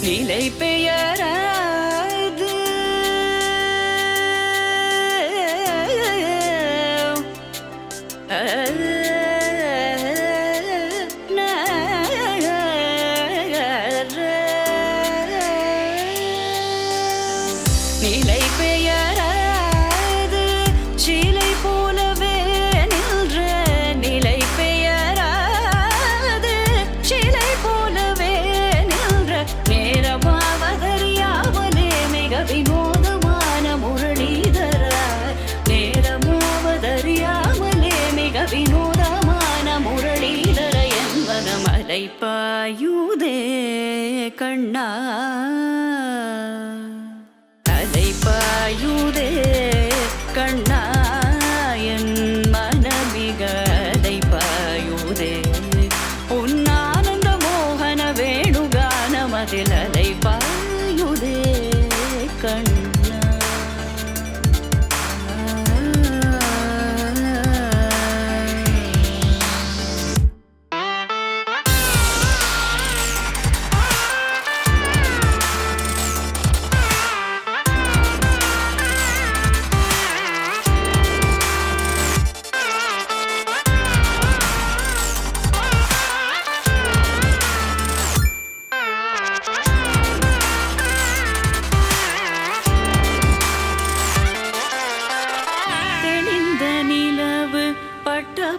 நிலை பெயராது நிலை பெயராது சிலை போலவே நின்ற நிலை பெயராது சிலை போலவே நின்ற நேரமாவதறியாமலே மிக வினோதமான முரளிதர நேரமாவதறியாமலே மிக வினோதமான முரளிதர என்பத மலை பாயுதே கண்ணா பாயுதே கண்ணா என் மனமிக அலை பாயுதே உன் ஆனந்த மோகன வேணுகானமதில் அலை பாயுதே கண்ணா.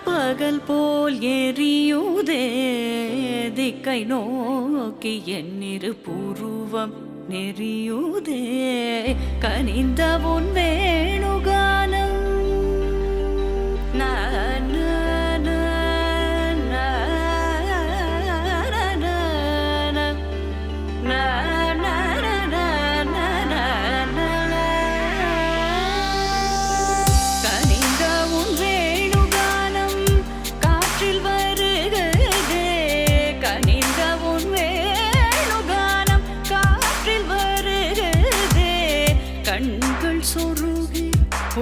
பகல் போல் எரியுதே திக்கை நோக்கி என்னிரு புருவம் நெறியுதே கனிந்த உன் வேணுகானம் கண்கள் சொருகி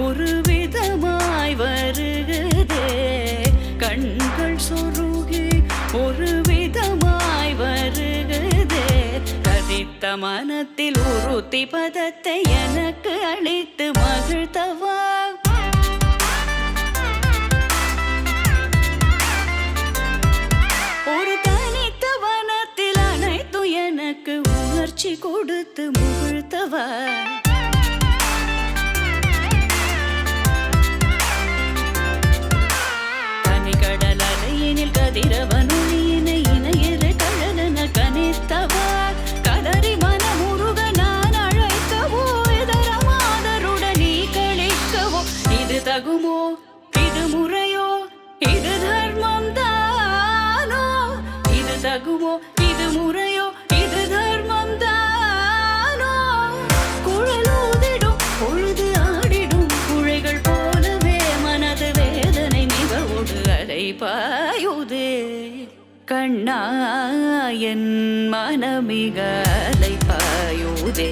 ஒரு விதமாய் வருகுதே கண்கள் சொருகி ஒரு விதமாய் வருகுதே கதித்த மனத்தில் உறுத்தி பதத்தை எனக்கு அளித்து மகிழ்த்தவா ஒரு தனித்த வனத்தில் அனைத்து எனக்கு உணர்ச்சி கொடுத்து முகிழ்த்தவா கதிரவனொளியினை இணையிரு கழலன கனித்தவா கதறி மனமுருக நான் அழைக்கவோ இதர மாதருடன் நீ கழிக்கவோ இது தகுமோ இது முறையோ இது தர்மம் தானோ இது தகுமோ இது முறையோ இது தர்மம் தானோ குழலூதிடும் பொழுது ஆடிடும் குழைகள் போலவே மனது வேதனை மிகவோடு அலை பாயுதே கண்ணா என் மனமிக அலை பாயுதே.